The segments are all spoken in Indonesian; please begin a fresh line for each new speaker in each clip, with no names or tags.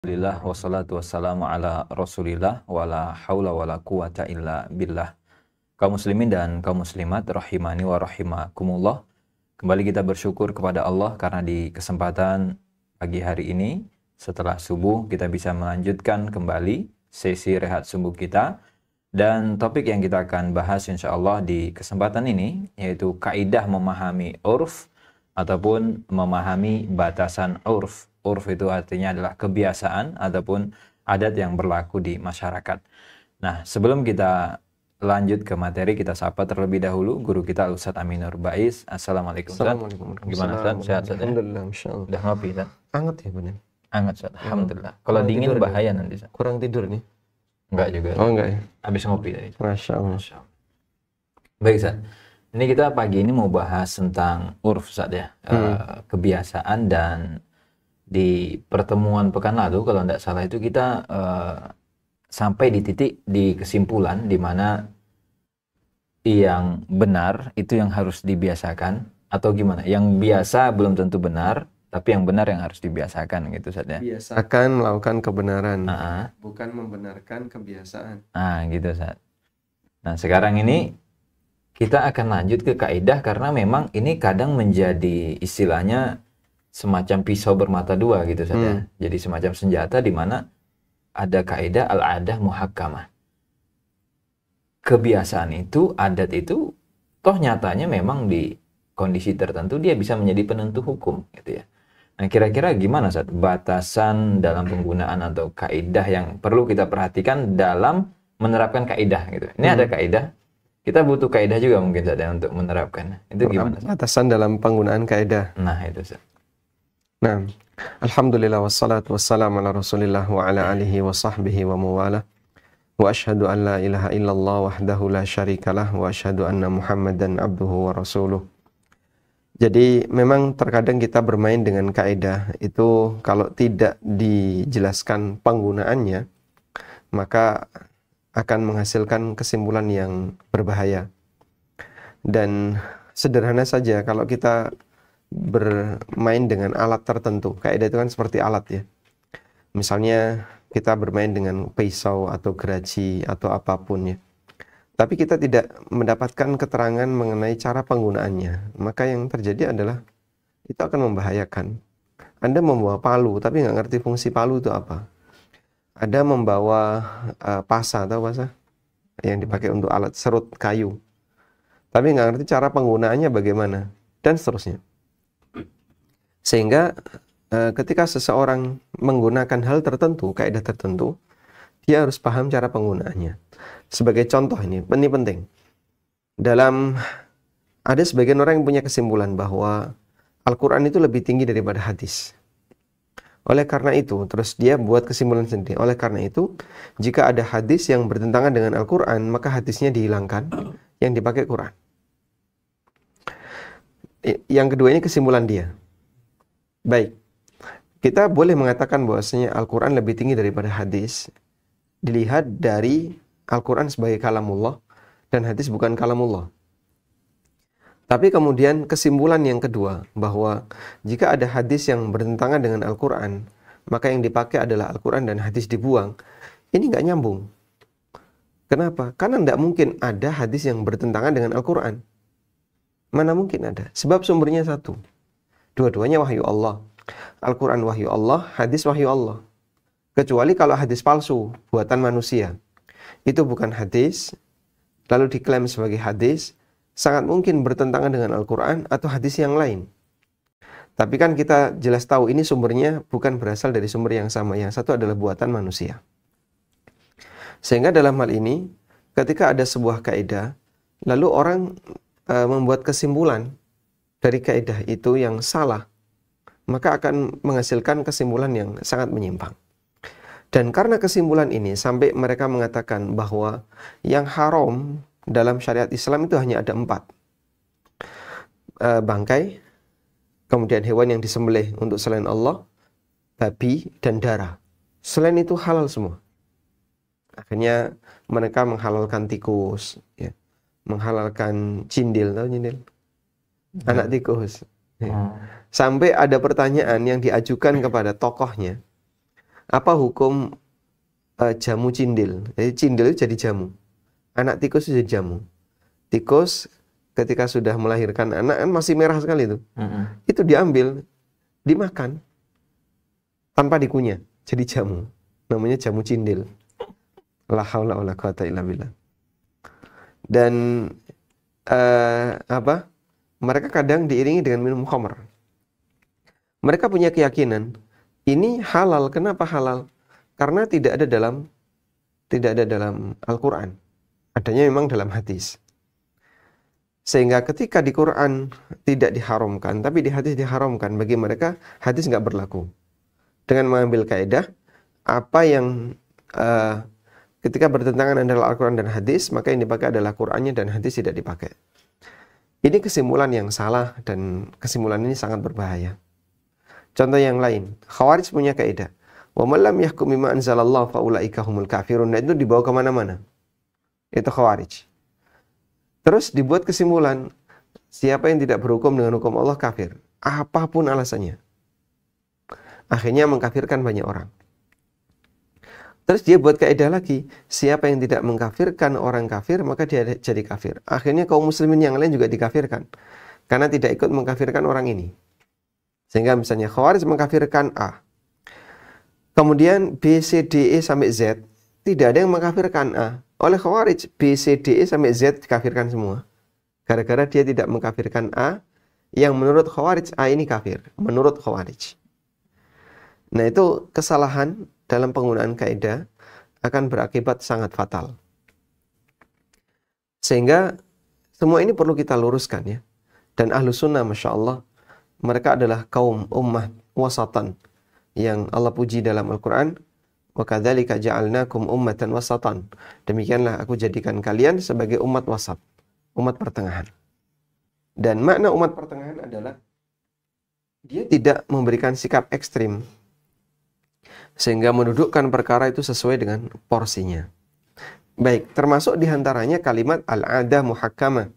Alhamdulillah wassalatu wassalamu ala rasulillah wala haula wala quwata illa billah. Kaum muslimin dan kaum muslimat rahimani wa rahimakumullah. Kembali kita bersyukur kepada Allah karena di kesempatan pagi hari ini setelah subuh kita bisa melanjutkan kembali sesi rehat subuh kita. Dan topik yang kita akan bahas insya Allah di kesempatan ini yaitu kaidah memahami urf ataupun memahami batasan urf. Urf itu artinya adalah kebiasaan ataupun adat yang berlaku di masyarakat. Nah, sebelum kita lanjut ke materi, kita sapa terlebih dahulu guru kita Ustadz Aminur Baiz. Assalamualaikum Ustadz.
Assalamualaikum.
Gimana Ustadz? Sehat Ustadz?
Alhamdulillah, insyaallah.
Udah ngopi Ustadz?
Hangat ya benar.
Hangat Ustadz. Alhamdulillah. Kalau
Kurang
dingin
tidur
bahaya nanti Ustadz.
Kurang tidur nih.
Enggak juga.
Oh enggak ya.
Habis ngopi tadi.
Masya Allah.
Masya Allah. Baik Ustadz. Ini kita pagi ini mau bahas tentang urf Ustadz ya. Kebiasaan, dan di pertemuan pekan lalu kalau tidak salah itu kita sampai di titik di kesimpulan di mana yang benar itu yang harus dibiasakan atau gimana? Yang biasa belum tentu benar, tapi yang benar yang harus dibiasakan gitu Ustadz ya.
Biasakan melakukan kebenaran,
Ah,
bukan membenarkan kebiasaan.
gitu Ustadz. Nah, sekarang ini kita akan lanjut ke kaidah karena memang ini kadang menjadi istilahnya semacam pisau bermata dua gitu saja. Jadi semacam senjata di mana ada kaidah al-adah muhakkamah. Kebiasaan itu, adat itu, toh nyatanya memang di kondisi tertentu dia bisa menjadi penentu hukum gitu ya. Nah, kira-kira gimana Ustaz batasan dalam penggunaan atau kaidah yang perlu kita perhatikan dalam menerapkan kaidah gitu. Ini ada kaidah, kita butuh kaidah juga mungkin saja untuk menerapkan. Itu gimana Ustaz?
Batasan dalam penggunaan kaidah.
Nah, itu Ustaz.
Nah, alhamdulillah wassalatu wassalamu ala rasulillah wa ala alihi wa sahbihi wa mawalah. Wa ashhadu an la ilaha illallah wahdahu la syarikalah wa ashhadu anna Muhammadan abduhu wa rasuluh. Jadi memang terkadang kita bermain dengan kaidah itu kalau tidak dijelaskan penggunaannya maka akan menghasilkan kesimpulan yang berbahaya. Dan sederhana saja kalau kita bermain dengan alat tertentu. Kaidah itu kan seperti alat ya. Misalnya kita bermain dengan pisau atau geraji atau apapun ya. Tapi kita tidak mendapatkan keterangan mengenai cara penggunaannya. Maka yang terjadi adalah itu akan membahayakan. Anda membawa palu tapi nggak ngerti fungsi palu itu apa. Ada membawa pasa atau pasa yang dipakai untuk alat serut kayu. Tapi nggak ngerti cara penggunaannya bagaimana. Dan seterusnya. Sehingga ketika seseorang menggunakan hal tertentu, kaidah tertentu, dia harus paham cara penggunaannya. Sebagai contoh ini penting. Ada sebagian orang yang punya kesimpulan bahwa Al-Quran itu lebih tinggi daripada hadis. Oleh karena itu, terus dia buat kesimpulan sendiri. Oleh karena itu, jika ada hadis yang bertentangan dengan Al-Quran, maka hadisnya dihilangkan, yang dipakai Quran. Yang kedua ini kesimpulan dia. Baik, kita boleh mengatakan bahwasanya Al-Quran lebih tinggi daripada hadis dilihat dari Al-Quran sebagai kalamullah dan hadis bukan kalamullah. Tapi kemudian kesimpulan yang kedua bahwa jika ada hadis yang bertentangan dengan Al-Quran, maka yang dipakai adalah Al-Quran dan hadis dibuang. Ini nggak nyambung. Kenapa? Karena tidak mungkin ada hadis yang bertentangan dengan Al-Quran. Mana mungkin ada? Sebab sumbernya satu. Dua-duanya wahyu Allah. Al-Quran wahyu Allah, hadis wahyu Allah. Kecuali kalau hadis palsu, buatan manusia. Itu bukan hadis, lalu diklaim sebagai hadis, sangat mungkin bertentangan dengan Al-Quran atau hadis yang lain. Tapi kan kita jelas tahu ini sumbernya bukan berasal dari sumber yang sama. Yang satu adalah buatan manusia. Sehingga dalam hal ini, ketika ada sebuah kaidah, lalu orang membuat kesimpulan dari kaidah itu yang salah, maka akan menghasilkan kesimpulan yang sangat menyimpang. Dan karena kesimpulan ini sampai mereka mengatakan bahwa yang haram dalam syariat Islam itu hanya ada 4. Bangkai, kemudian hewan yang disembelih untuk selain Allah, babi, dan darah. Selain itu halal semua. Akhirnya mereka menghalalkan tikus, ya, menghalalkan cindil, tahu cindil? Anak tikus. Sampai ada pertanyaan yang diajukan kepada tokohnya. Apa hukum jamu cindil? Jadi cindil itu jadi jamu. Anak tikus itu jadi jamu. Tikus ketika sudah melahirkan anak kan masih merah sekali itu. Itu diambil, dimakan tanpa dikunyah, jadi jamu. Namanya jamu cindil. La haula wala quwata illa billah. Dan mereka kadang diiringi dengan minum khamr. Mereka punya keyakinan ini halal. Kenapa halal? Karena tidak ada dalam Al-Quran. Adanya memang dalam hadis. Sehingga ketika di Quran tidak diharamkan, tapi di hadis diharamkan, bagi mereka hadis nggak berlaku. Dengan mengambil kaidah apa yang ketika bertentangan adalah Al-Quran dan hadis, maka yang dipakai adalah Qurannya dan hadis tidak dipakai. Ini kesimpulan yang salah dan kesimpulan ini sangat berbahaya. Contoh yang lain, Khawarij punya kaidah, wa man lam yahkum bima anzalallahu fa ulaika humul kafirun. Nah, itu dibawa kemana-mana. Itu Khawarij. Terus dibuat kesimpulan, siapa yang tidak berhukum dengan hukum Allah kafir. Apapun alasannya. Akhirnya mengkafirkan banyak orang. Terus dia buat kaidah lagi, siapa yang tidak mengkafirkan orang kafir, maka dia jadi kafir. Akhirnya kaum muslimin yang lain juga dikafirkan. Karena tidak ikut mengkafirkan orang ini. Sehingga misalnya Khawarij mengkafirkan A. Kemudian B, C, D, E sampai Z. Tidak ada yang mengkafirkan A. Oleh Khawarij, B, C, D, E sampai Z dikafirkan semua. Gara-gara dia tidak mengkafirkan A, yang menurut Khawarij A ini kafir. Menurut Khawarij. Nah, itu kesalahan dalam penggunaan kaidah akan berakibat sangat fatal. Sehingga semua ini perlu kita luruskan ya. Dan ahlu sunnah, Masya Allah, mereka adalah kaum ummah wasatan yang Allah puji dalam Al-Quran. Wa kadzalika ja'alnakum ummatan wasatan. Demikianlah aku jadikan kalian sebagai umat wasat, umat pertengahan. Dan makna umat pertengahan adalah dia tidak memberikan sikap ekstrim sehingga mendudukkan perkara itu sesuai dengan porsinya. Baik, termasuk diantaranya kalimat al-adah muhakkamah,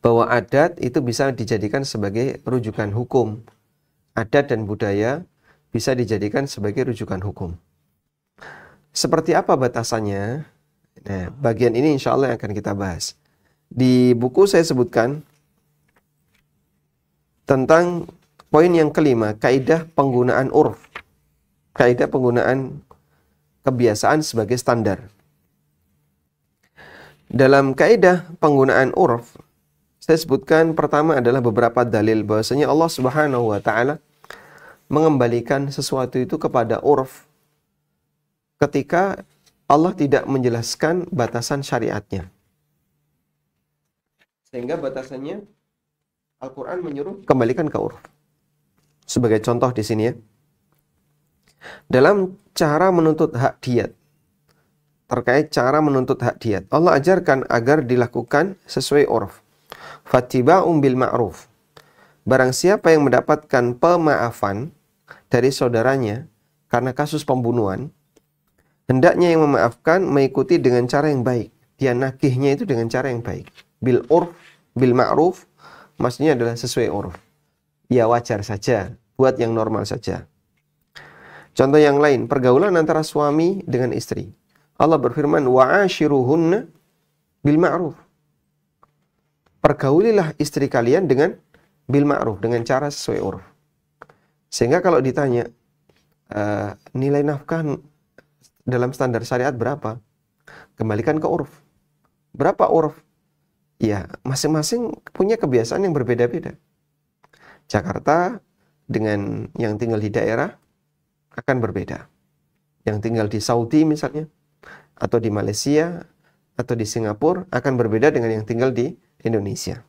bahwa adat itu bisa dijadikan sebagai rujukan hukum. Adat dan budaya bisa dijadikan sebagai rujukan hukum. Seperti apa batasannya? Nah, bagian ini insya Allah yang akan kita bahas. Di buku saya sebutkan tentang poin yang kelima, kaidah penggunaan urf. Kaidah penggunaan kebiasaan sebagai standar. Dalam kaidah penggunaan urf, saya sebutkan pertama adalah beberapa dalil bahwasanya Allah Subhanahu wa taala mengembalikan sesuatu itu kepada urf ketika Allah tidak menjelaskan batasan syariatnya. Sehingga batasannya Al-Quran menyuruh kembalikan ke urf. Sebagai contoh di sini ya. Dalam cara menuntut hak diat, terkait cara menuntut hak diat, Allah ajarkan agar dilakukan sesuai urf. Fattiba'um bil ma'ruf. Barang siapa yang mendapatkan pemaafan dari saudaranya karena kasus pembunuhan, hendaknya yang memaafkan mengikuti dengan cara yang baik. Dia nakihnya itu dengan cara yang baik. Bil urf, bil ma'ruf, maksudnya adalah sesuai urf. Ya wajar saja, buat yang normal saja. Contoh yang lain, pergaulan antara suami dengan istri. Allah berfirman, wa'ashiruhunna bil ma'ruf. Pergaulilah istri kalian dengan bil ma'ruf, dengan cara sesuai urf. Sehingga kalau ditanya, nilai nafkah dalam standar syariat berapa? Kembalikan ke urf. Berapa urf? Ya, masing-masing punya kebiasaan yang berbeda-beda. Jakarta dengan yang tinggal di daerah akan berbeda. Yang tinggal di Saudi misalnya, atau di Malaysia, atau di Singapura akan berbeda dengan yang tinggal di Indonesia.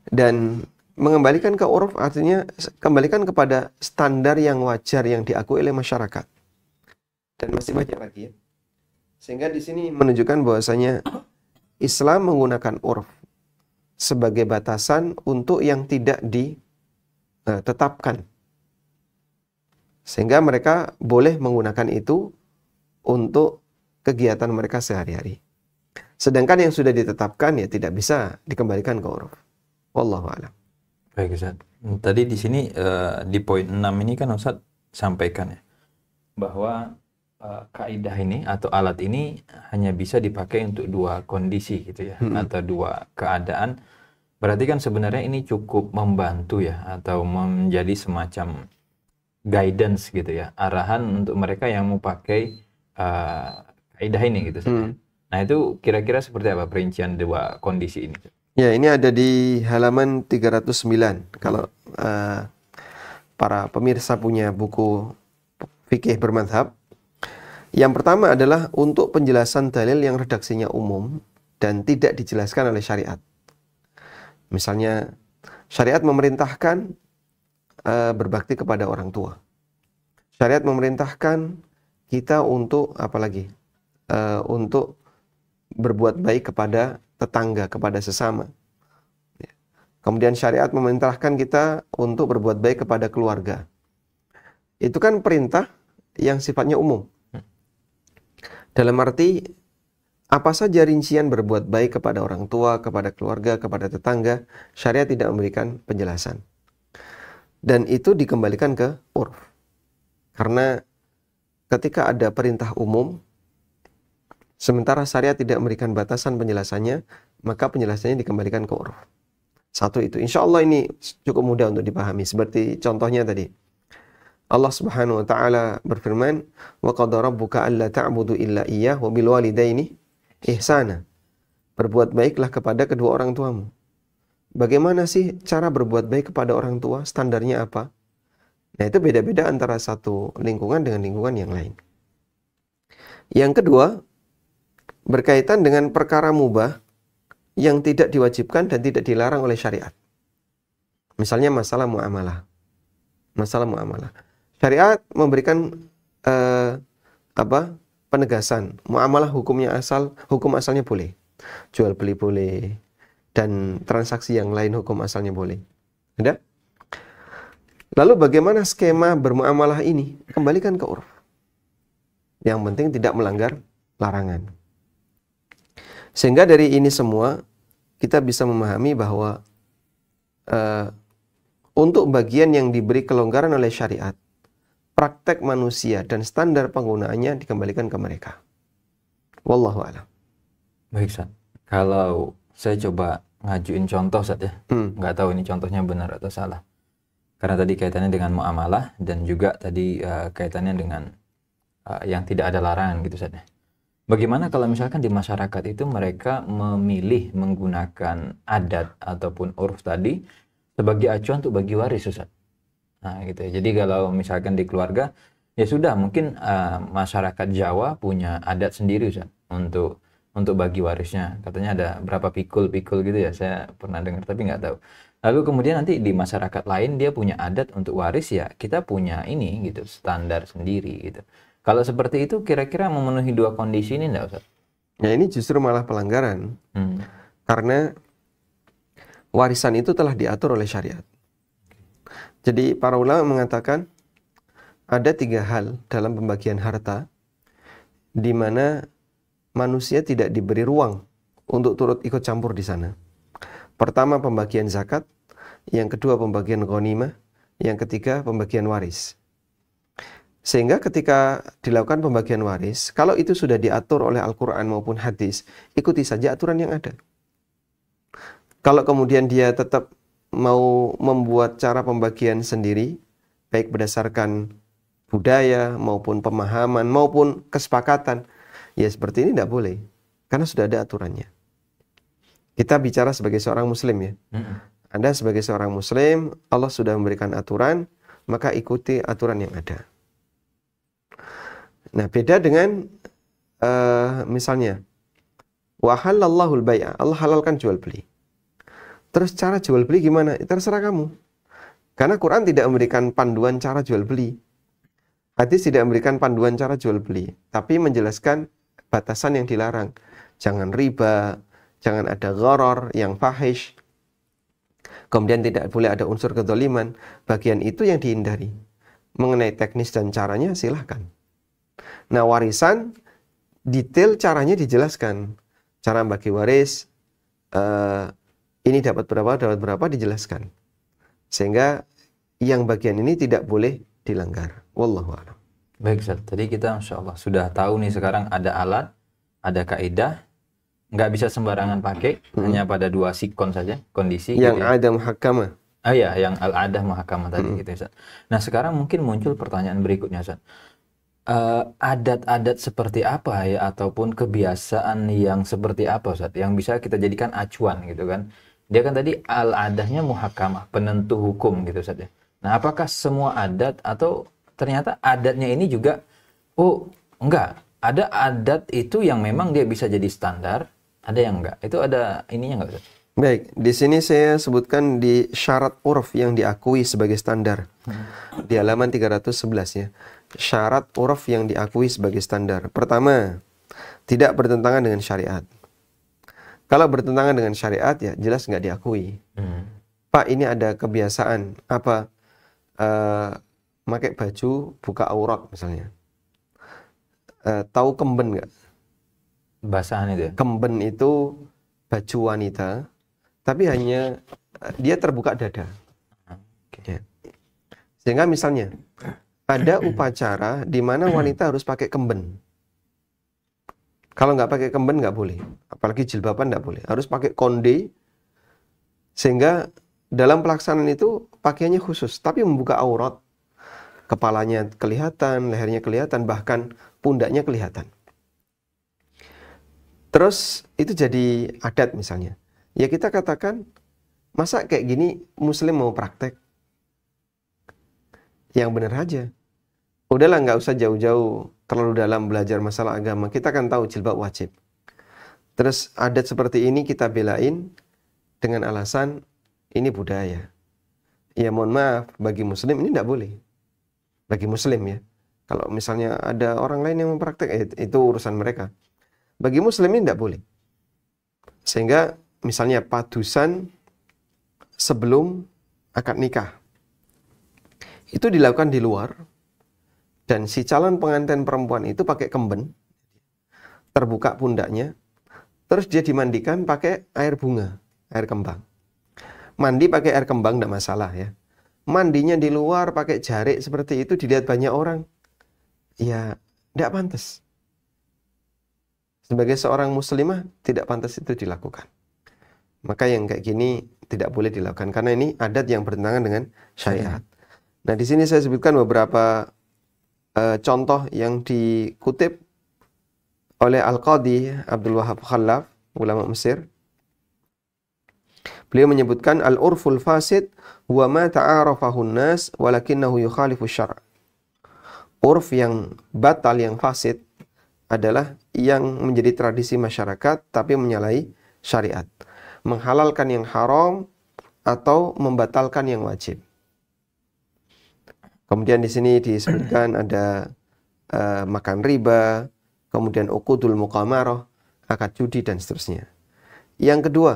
Dan mengembalikan ke uruf artinya kembalikan kepada standar yang wajar yang diakui oleh masyarakat. Dan masih banyak lagi ya. Sehingga di sini menunjukkan bahwasanya Islam menggunakan uruf sebagai batasan untuk yang tidak ditetapkan. Sehingga mereka boleh menggunakan itu untuk kegiatan mereka sehari-hari. Sedangkan yang sudah ditetapkan ya tidak bisa dikembalikan ke uruf. Wallahu a'lam.
Baik Ustaz. Tadi di sini di poin 6 ini kan Ustaz sampaikan ya, bahwa kaidah ini atau alat ini hanya bisa dipakai untuk dua kondisi gitu ya, atau dua keadaan. Berarti kan sebenarnya ini cukup membantu ya, atau menjadi semacam guidance gitu ya, arahan untuk mereka yang mau pakai kaidah ini gitu. Nah itu kira-kira seperti apa perincian dua kondisi ini?
Ya, ini ada di halaman 309. Kalau para pemirsa punya buku fikih bermadhab, yang pertama adalah untuk penjelasan dalil yang redaksinya umum dan tidak dijelaskan oleh syariat. Misalnya, syariat memerintahkan berbakti kepada orang tua. Syariat memerintahkan kita untuk apa lagi? Untuk berbuat baik kepada tetangga, kepada sesama. Kemudian syariat memerintahkan kita untuk berbuat baik kepada keluarga. Itu kan perintah yang sifatnya umum. Dalam arti, apa saja rincian berbuat baik kepada orang tua, kepada keluarga, kepada tetangga, syariat tidak memberikan penjelasan. Dan itu dikembalikan ke urf. Karena ketika ada perintah umum, sementara syariat tidak memberikan batasan penjelasannya, maka penjelasannya dikembalikan ke urf. Satu itu. Insya Allah ini cukup mudah untuk dipahami. Seperti contohnya tadi. Allah Subhanahu wa taala berfirman, "Wa qada rabbuka alla ta'budu illa iyyah wa bil walidaini ihsana." Berbuat baiklah kepada kedua orang tuamu. Bagaimana sih cara berbuat baik kepada orang tua? Standarnya apa? Nah, itu beda-beda antara satu lingkungan dengan lingkungan yang lain. Yang kedua, berkaitan dengan perkara mubah yang tidak diwajibkan dan tidak dilarang oleh syariat. Misalnya masalah muamalah. Masalah muamalah. Syariat memberikan penegasan. Muamalah hukum asalnya boleh. Jual beli boleh, dan transaksi yang lain hukum asalnya boleh. Ada? Lalu bagaimana skema bermuamalah ini? Kembalikan ke urf. Yang penting tidak melanggar larangan. Sehingga dari ini semua kita bisa memahami bahwa untuk bagian yang diberi kelonggaran oleh syariat, praktek manusia dan standar penggunaannya dikembalikan ke mereka. Wallahu a'lam.
Baik, Ustaz. Kalau saya coba ngajuin contoh, Ustaz ya. Nggak tahu ini contohnya benar atau salah. Karena tadi kaitannya dengan muamalah dan juga tadi kaitannya dengan yang tidak ada larangan gitu, Ustaz ya. Bagaimana kalau misalkan di masyarakat itu mereka memilih menggunakan adat ataupun urf tadi sebagai acuan untuk bagi waris, Ustaz? Nah, gitu ya. Jadi kalau misalkan di keluarga, ya sudah mungkin masyarakat Jawa punya adat sendiri, Ustaz, untuk bagi warisnya. Katanya ada berapa pikul gitu ya, saya pernah dengar tapi nggak tahu. Lalu kemudian nanti di masyarakat lain dia punya adat untuk waris, ya kita punya ini gitu, standar sendiri gitu. Kalau seperti itu kira-kira memenuhi dua kondisi ini enggak, Ustaz?
Ya, ini justru malah pelanggaran. Karena warisan itu telah diatur oleh syariat. Jadi para ulama mengatakan ada 3 hal dalam pembagian harta di mana manusia tidak diberi ruang untuk turut ikut campur di sana. Pertama, pembagian zakat. Yang kedua, pembagian ghanimah. Yang ketiga, pembagian waris. Sehingga ketika dilakukan pembagian waris, kalau itu sudah diatur oleh Al-Quran maupun hadis, ikuti saja aturan yang ada. Kalau kemudian dia tetap mau membuat cara pembagian sendiri, baik berdasarkan budaya maupun pemahaman maupun kesepakatan, ya seperti ini tidak boleh, karena sudah ada aturannya. Kita bicara sebagai seorang muslim ya. Anda sebagai seorang muslim, Allah sudah memberikan aturan, maka ikuti aturan yang ada. Nah, beda dengan misalnya wa halallahu al-bai'a, Allah halalkan jual beli. Terus cara jual beli gimana? Terserah kamu. Karena Quran tidak memberikan panduan cara jual beli. Hadis tidak memberikan panduan cara jual beli, tapi menjelaskan batasan yang dilarang. Jangan riba, jangan ada gharar yang fahish. Kemudian tidak boleh ada unsur kedzaliman. Bagian itu yang dihindari. Mengenai teknis dan caranya silahkan. Nah, warisan detail caranya dijelaskan. Cara bagi waris, ini dapat berapa dijelaskan. Sehingga yang bagian ini tidak boleh dilanggar. Wallahu a'lam.
Baik Ustaz, tadi kita Insya Allah sudah tahu nih sekarang ada alat, ada kaidah, nggak bisa sembarangan pakai, hanya pada 2 sikon saja, kondisi
Yang
gitu ya.
ada muhakkamah.
Ah ya, yang al-adah muhakkamah tadi gitu Ustaz. Nah sekarang mungkin muncul pertanyaan berikutnya Ustaz. Adat-adat seperti apa ya, ataupun kebiasaan yang seperti apa Ustaz, yang bisa kita jadikan acuan gitu kan. Dia kan tadi al-adahnya muhakkamah, penentu hukum gitu Ustaz ya. Nah apakah semua adat atau ternyata adatnya ini juga, oh enggak, ada adat itu yang memang dia bisa jadi standar, ada yang enggak. Itu ada ininya enggak Ustaz?
Baik, di sini saya sebutkan di syarat urf yang diakui sebagai standar. Di halaman 311 ya. Syarat urf yang diakui sebagai standar. Pertama, tidak bertentangan dengan syariat. Kalau bertentangan dengan syariat ya jelas nggak diakui. Pak, ini ada kebiasaan apa? Pakai baju buka aurat misalnya. Tahu kemben nggak?
Basahan itu ya?
Kemben itu baju wanita, tapi hanya dia terbuka dada. Ya. Sehingga misalnya ada upacara di mana wanita harus pakai kemben. Kalau nggak pakai kemben nggak boleh, apalagi jilbaban nggak boleh. Harus pakai konde, sehingga dalam pelaksanaan itu pakaiannya khusus, tapi membuka aurat, kepalanya kelihatan, lehernya kelihatan, bahkan pundaknya kelihatan. Terus itu jadi adat misalnya. Ya kita katakan, masa kayak gini muslim mau praktek? Yang benar aja. Udahlah nggak usah jauh-jauh terlalu dalam belajar masalah agama. Kita kan tahu jilbab wajib. Terus adat seperti ini kita belain dengan alasan ini budaya. Ya mohon maaf, bagi muslim ini tidak boleh. Bagi muslim ya. Kalau misalnya ada orang lain yang mempraktek, itu urusan mereka. Bagi muslim ini tidak boleh. Sehingga misalnya padusan sebelum akad nikah itu dilakukan di luar, dan si calon pengantin perempuan itu pakai kemben, terbuka pundaknya, terus dia dimandikan pakai air bunga, air kembang. Mandi pakai air kembang tidak masalah ya. Mandinya di luar pakai jarik seperti itu dilihat banyak orang, ya tidak pantas. Sebagai seorang muslimah tidak pantas itu dilakukan. Maka yang kayak gini tidak boleh dilakukan karena ini adat yang bertentangan dengan syariat. Nah di sini saya sebutkan beberapa contoh yang dikutip oleh Al-Qadhi Abdul Wahab Khallaf, ulama Mesir. Beliau menyebutkan al-urful fasid huwa ma ta'arafahu an-nas walakinnahu yukhalifu syara'. Urf yang batal, yang fasid adalah yang menjadi tradisi masyarakat tapi menyalahi syariat, menghalalkan yang haram atau membatalkan yang wajib. Kemudian di sini disebutkan ada makan riba, kemudian uqudul muqamarah, akad judi dan seterusnya. Yang kedua,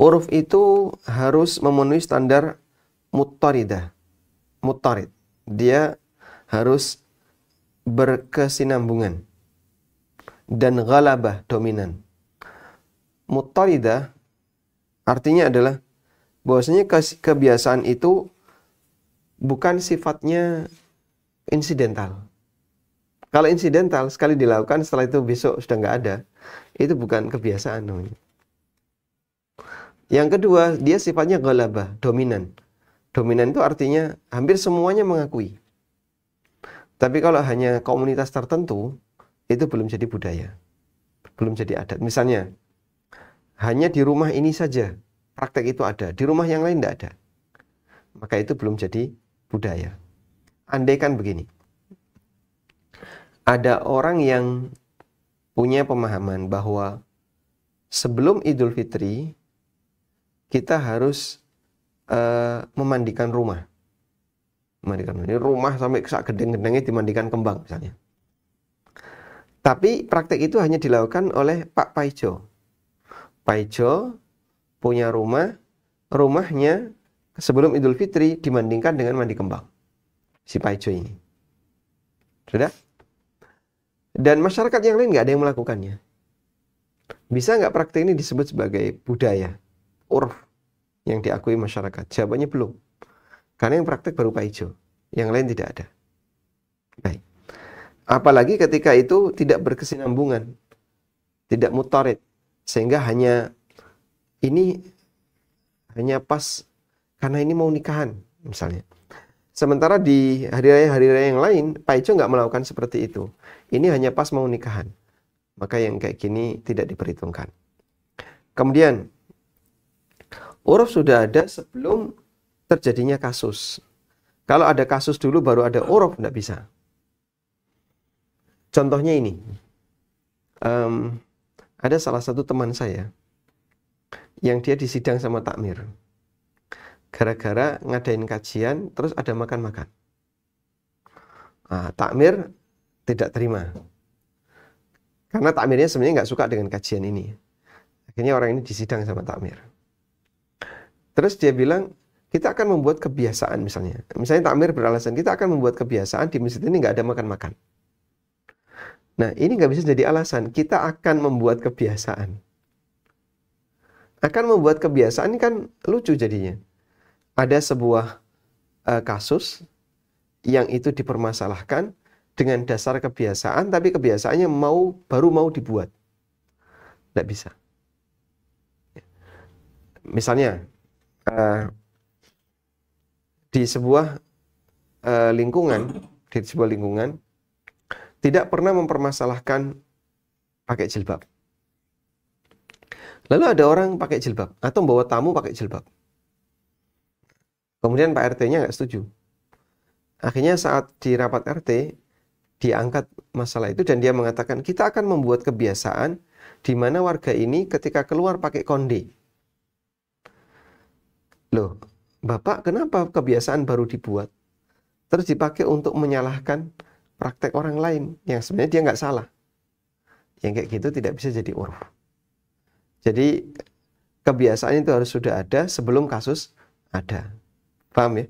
uruf itu harus memenuhi standar muttaridah. Muttarid. Dia harus berkesinambungan dan ghalabah, dominan. Muttaridah artinya adalah bahwasanya kebiasaan itu bukan sifatnya insidental. Kalau insidental sekali dilakukan setelah itu besok sudah nggak ada, itu bukan kebiasaan namanya. Yang kedua, dia sifatnya ghalabah, dominan. Dominan itu artinya hampir semuanya mengakui. Tapi kalau hanya komunitas tertentu, itu belum jadi budaya, belum jadi adat. Misalnya, hanya di rumah ini saja praktek itu ada, di rumah yang lain tidak ada. Maka itu belum jadi budaya. Andaikan begini, ada orang yang punya pemahaman bahwa sebelum Idul Fitri kita harus memandikan rumah. Memandikan rumah sampai segedeng-gedengnya dimandikan kembang misalnya. Tapi praktek itu hanya dilakukan oleh Pak Paijo. Paijo punya rumah, rumahnya sebelum Idul Fitri dimandingkan dengan mandi kembang. Si Paijo ini. Sudah? Dan masyarakat yang lain nggak ada yang melakukannya. Bisa nggak praktek ini disebut sebagai budaya, urf yang diakui masyarakat? Jawabannya belum. Karena yang praktek baru Paijo. yang lain tidak ada. Baik. Apalagi ketika itu tidak berkesinambungan, tidak mutarid, sehingga ini hanya pas karena ini mau nikahan misalnya. Sementara di hari raya yang lain, Pak Ijo nggak melakukan seperti itu. Ini hanya pas mau nikahan. Maka yang kayak gini tidak diperhitungkan. Kemudian, uruf sudah ada sebelum terjadinya kasus. Kalau ada kasus dulu baru ada uruf, nggak bisa. Contohnya ini. Ada salah satu teman saya yang dia disidang sama takmir. Gara-gara ngadain kajian, terus ada makan-makan. Nah, takmir tidak terima. Karena takmirnya sebenarnya nggak suka dengan kajian ini. Akhirnya orang ini disidang sama takmir. Terus dia bilang, kita akan membuat kebiasaan misalnya. Misalnya takmir beralasan, kita akan membuat kebiasaan di masjid ini nggak ada makan-makan. Nah, ini nggak bisa jadi alasan. Kita akan membuat kebiasaan. Akan membuat kebiasaan ini kan lucu jadinya. Ada sebuah kasus yang itu dipermasalahkan dengan dasar kebiasaan, tapi kebiasaannya baru mau dibuat. Tidak bisa. Misalnya, di sebuah lingkungan tidak pernah mempermasalahkan pakai jilbab. Lalu ada orang pakai jilbab atau membawa tamu pakai jilbab. Kemudian Pak RT-nya nggak setuju. Akhirnya saat di rapat RT, diangkat masalah itu dan dia mengatakan, kita akan membuat kebiasaan di mana warga ini ketika keluar pakai konde. Loh, Bapak kenapa kebiasaan baru dibuat? Terus dipakai untuk menyalahkan praktek orang lain yang sebenarnya dia nggak salah. Yang kayak gitu tidak bisa jadi uruf. Jadi kebiasaan itu harus sudah ada sebelum kasus ada. Paham ya?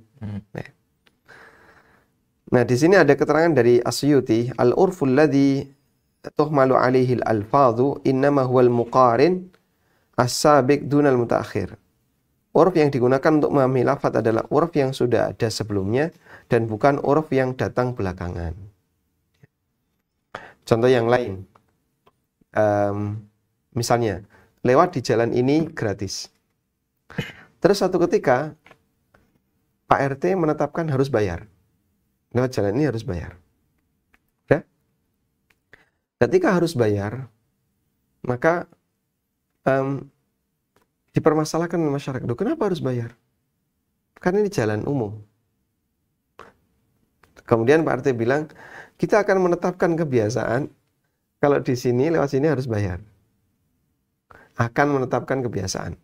Nah, di sini ada keterangan dari Asyuti, al-urful ladzi tuhmalu alaihi al-alfadhu innama huwal muqarin as-sabiq dunal mutaakhir. Uruf yang digunakan untuk memahami lafaz adalah uruf yang sudah ada sebelumnya dan bukan uruf yang datang belakangan. Contoh yang lain, misalnya lewat di jalan ini gratis. Terus suatu ketika Pak RT menetapkan harus bayar. Lewat jalan ini harus bayar. Ya? Ketika harus bayar, maka dipermasalahkan oleh masyarakat. Kenapa harus bayar? Karena ini jalan umum. Kemudian Pak RT bilang, kita akan menetapkan kebiasaan kalau di sini lewat sini harus bayar. Akan menetapkan kebiasaan.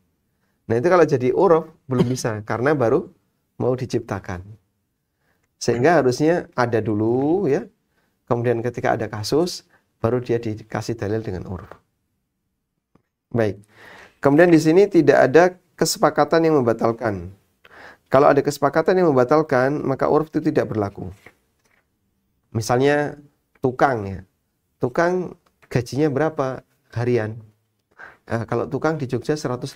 Nah, itu kalau jadi uruf belum bisa karena baru mau diciptakan. Sehingga harusnya ada dulu ya. Kemudian ketika ada kasus baru dia dikasih dalil dengan uruf. Baik. Kemudian di sini tidak ada kesepakatan yang membatalkan. Kalau ada kesepakatan yang membatalkan, maka uruf itu tidak berlaku. Misalnya tukang ya. Tukang gajinya berapa harian? Kalau tukang di Jogja 150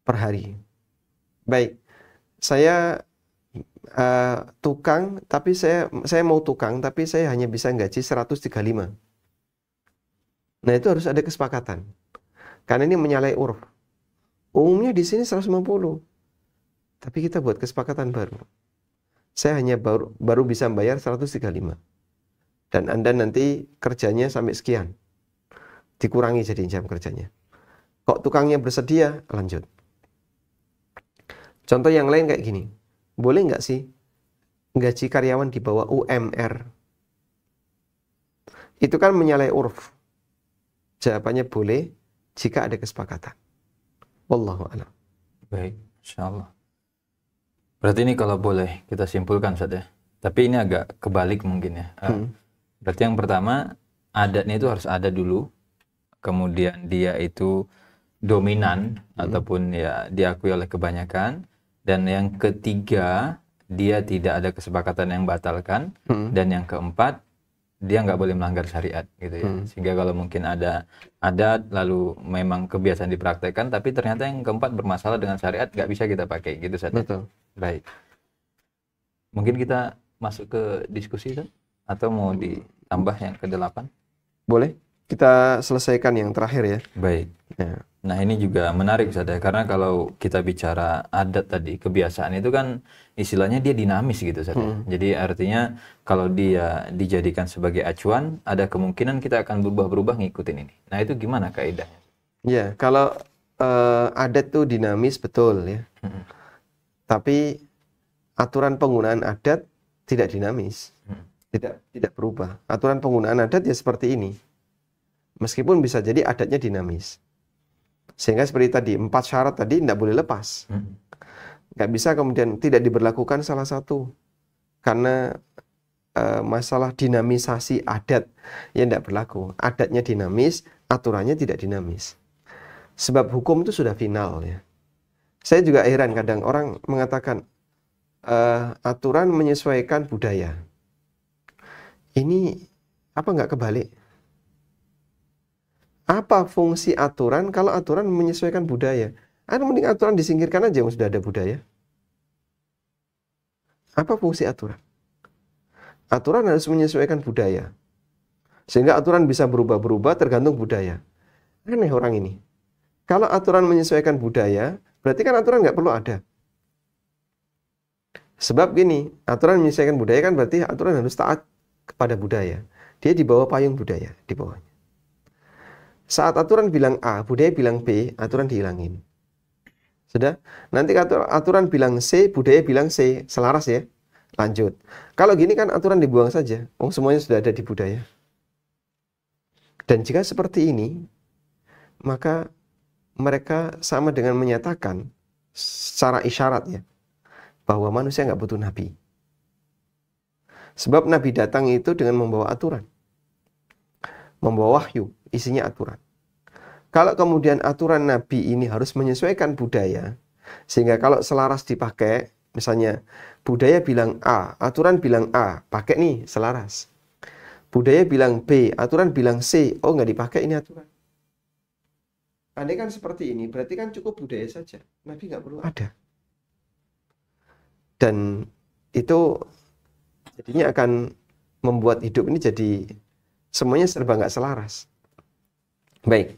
per hari. Baik. Saya tukang, tapi saya mau tukang, tapi saya hanya bisa gaji 135. Nah, itu harus ada kesepakatan. Karena ini menyalahi uruf. Umumnya di sini 150. Tapi kita buat kesepakatan baru. Saya hanya baru bisa bayar 135. Dan Anda nanti kerjanya sampai sekian. Dikurangi jadi jam kerjanya. Kok tukangnya bersedia? Lanjut. Contoh yang lain kayak gini. Boleh nggak sih gaji karyawan di bawah UMR? Itu kan menyalahi uruf. Jawabannya boleh jika ada kesepakatan. Wallahu a'lam.
Baik, insyaallah. Berarti ini kalau boleh kita simpulkan Ustaz ya. Tapi ini agak kebalik mungkin ya. Berarti yang pertama adatnya itu harus ada dulu. Kemudian dia itu dominan ataupun ya diakui oleh kebanyakan. Dan yang ketiga, dia tidak ada kesepakatan yang batalkan. Dan yang keempat, dia nggak boleh melanggar syariat gitu ya. Sehingga kalau mungkin ada adat lalu memang kebiasaan dipraktekkan, tapi ternyata yang keempat bermasalah dengan syariat, nggak bisa kita pakai gitu saja.
Betul.
Baik. Mungkin kita masuk ke diskusi Ustaz? Atau mau ditambah yang ke-8?
Boleh? Kita selesaikan yang terakhir ya.
Baik.
Ya.
Nah ini juga menarik Ustaz ya, karena kalau kita bicara adat tadi, kebiasaan itu kan istilahnya dia dinamis gitu Ustaz ya. Jadi artinya kalau dia dijadikan sebagai acuan, ada kemungkinan kita akan berubah-berubah ngikutin ini. Nah itu gimana kaidahnya?
Ya, kalau adat tuh dinamis betul ya. Tapi aturan penggunaan adat tidak dinamis. Tidak berubah. Aturan penggunaan adat ya seperti ini. Meskipun bisa jadi adatnya dinamis. Sehingga seperti tadi, 4 syarat tadi tidak boleh lepas. Nggak bisa kemudian tidak diberlakukan salah satu. Karena masalah dinamisasi adat yang tidak berlaku. Adatnya dinamis, aturannya tidak dinamis. Sebab hukum itu sudah final ya. Saya juga heran kadang orang mengatakan aturan menyesuaikan budaya. Ini apa nggak kebalik? Apa fungsi aturan kalau aturan menyesuaikan budaya? Ada mending aturan disingkirkan aja yang sudah ada budaya. Apa fungsi aturan? Aturan harus menyesuaikan budaya. Sehingga aturan bisa berubah-berubah tergantung budaya. Aneh orang ini. Kalau aturan menyesuaikan budaya, berarti kan aturan nggak perlu ada. Sebab gini, aturan menyesuaikan budaya kan berarti aturan harus taat kepada budaya. Dia di bawah payung budaya, di bawahnya. Saat aturan bilang A, budaya bilang B, aturan dihilangin. Sudah? Nanti aturan bilang C, budaya bilang C, selaras ya. Lanjut. Kalau gini kan aturan dibuang saja. Semuanya sudah ada di budaya. Dan jika seperti ini, maka mereka sama dengan menyatakan secara isyarat ya, bahwa manusia nggak butuh nabi. Sebab nabi datang itu dengan membawa aturan. Membawa wahyu, isinya aturan. Kalau kemudian aturan nabi ini harus menyesuaikan budaya, sehingga kalau selaras dipakai, misalnya budaya bilang A, aturan bilang A, pakai nih selaras. Budaya bilang B, aturan bilang C, oh nggak dipakai ini aturan. Andai kan seperti ini, berarti kan cukup budaya saja. Nabi nggak perlu ada. Dan itu jadinya akan membuat hidup ini jadi semuanya serba nggak selaras. Baik.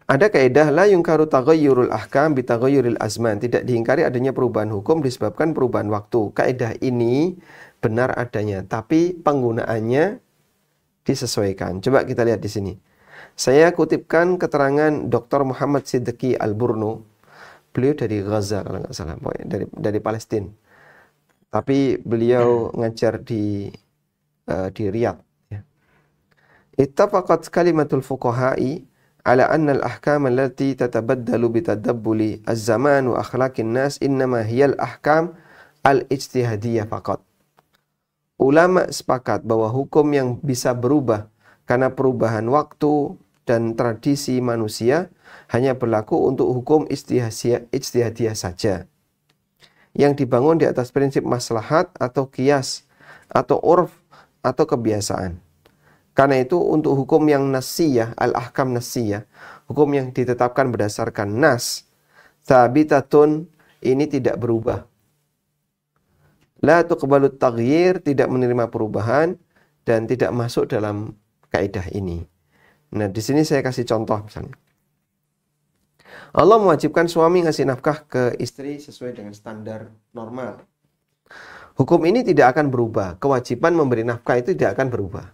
Ada kaidah la yungkaru taghayyurul ahkam bi taghayyuril azman. Tidak diingkari adanya perubahan hukum disebabkan perubahan waktu. Kaidah ini benar adanya, tapi penggunaannya disesuaikan. Coba kita lihat di sini. Saya kutipkan keterangan Dr. Muhammad Siddiqi Al-Burnu. Beliau dari Gaza kalau nggak salah, dari Palestina. Tapi beliau ngajar di Riyadh. Ya. Ittafaqat kalimatul fuqaha'i ala anna al-ahkam allati tatabaddalu bitadabbuli az-zaman wa akhlaqin nas innama hiya al-ahkam al-ijtihadiyah faqat. Ulama sepakat bahwa hukum yang bisa berubah karena perubahan waktu dan tradisi manusia hanya berlaku untuk hukum ijtihadiyah saja, yang dibangun di atas prinsip maslahat atau qiyas atau urf atau kebiasaan. Karena itu untuk hukum yang nasiyah, al-ahkam nasiyah, hukum yang ditetapkan berdasarkan nas, thabitatun, ini tidak berubah. La tuqbalut taghyir, tidak menerima perubahan dan tidak masuk dalam kaidah ini. Nah, di sini saya kasih contoh misalnya. Allah mewajibkan suami ngasih nafkah ke istri sesuai dengan standar normal. Hukum ini tidak akan berubah. Kewajiban memberi nafkah itu tidak akan berubah.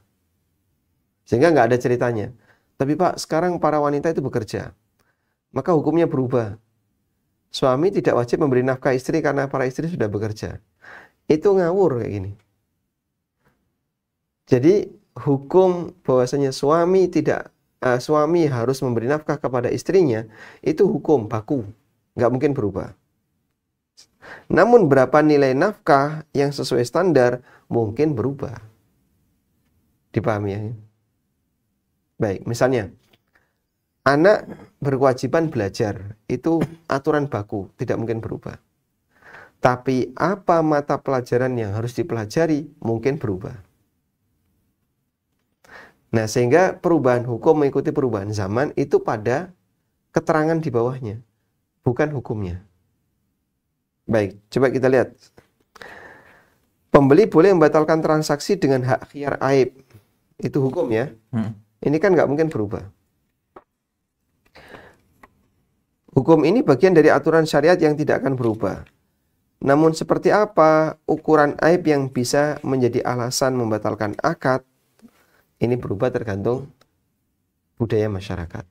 Sehingga nggak ada ceritanya. Tapi Pak, sekarang para wanita itu bekerja. Maka hukumnya berubah. Suami tidak wajib memberi nafkah istri karena para istri sudah bekerja. Itu ngawur kayak gini. Jadi hukum bahwasanya suami harus memberi nafkah kepada istrinya, itu hukum baku, nggak mungkin berubah. Namun berapa nilai nafkah yang sesuai standar mungkin berubah. Dipahami ya? Baik, misalnya anak berkewajiban belajar, itu aturan baku, tidak mungkin berubah. Tapi apa mata pelajaran yang harus dipelajari mungkin berubah. Nah, sehingga perubahan hukum mengikuti perubahan zaman itu pada keterangan di bawahnya, bukan hukumnya. Baik, coba kita lihat. Pembeli boleh membatalkan transaksi dengan hak khiyar aib. Itu hukum ya. Ini kan nggak mungkin berubah. Hukum ini bagian dari aturan syariat yang tidak akan berubah. Namun seperti apa ukuran aib yang bisa menjadi alasan membatalkan akad, ini berubah tergantung budaya masyarakat.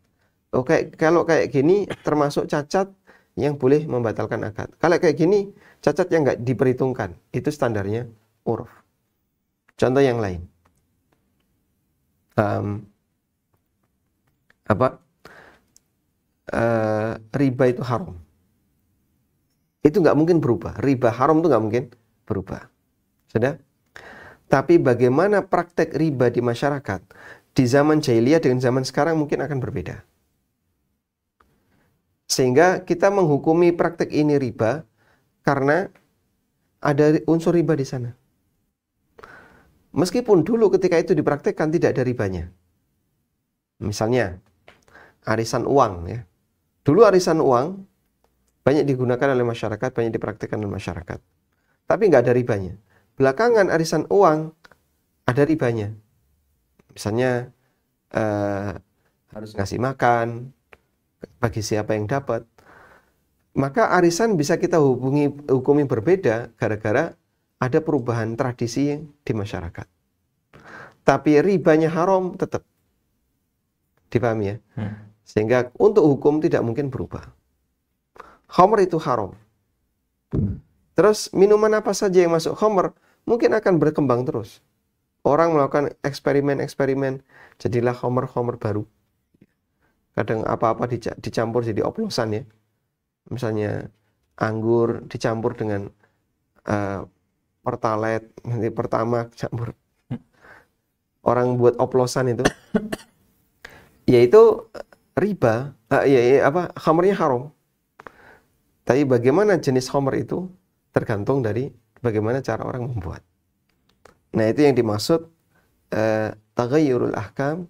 Oke, kalau kayak gini termasuk cacat yang boleh membatalkan akad. Kalau kayak gini cacat yang nggak diperhitungkan, itu standarnya uruf. Contoh yang lain, riba itu haram. Itu nggak mungkin berubah. Riba haram itu nggak mungkin berubah. Sudah? Tapi bagaimana praktek riba di masyarakat di zaman jahiliyah dengan zaman sekarang mungkin akan berbeda. Sehingga kita menghukumi praktek ini riba karena ada unsur riba di sana. Meskipun dulu ketika itu dipraktekkan tidak ada ribanya. Misalnya arisan uang ya. Dulu arisan uang banyak digunakan oleh masyarakat, banyak dipraktekkan oleh masyarakat. Tapi nggak ada ribanya. Belakangan arisan uang ada ribanya. Misalnya harus ngasih makan bagi siapa yang dapat. Maka arisan bisa kita hukumi berbeda gara-gara ada perubahan tradisi di masyarakat. Tapi ribanya haram tetap. Dipahami ya? Sehingga untuk hukum tidak mungkin berubah. Khamr itu haram. Terus minuman apa saja yang masuk khamr mungkin akan berkembang terus. Orang melakukan eksperimen, jadilah khamr baru. Kadang apa-apa dicampur jadi oplosan ya. Misalnya anggur dicampur dengan pertalite, nanti pertama campur. Orang buat oplosan itu, yaitu riba, khamrnya haram. Tapi bagaimana jenis khamr itu tergantung dari bagaimana cara orang membuat. Nah itu yang dimaksud taghayyurul ahkam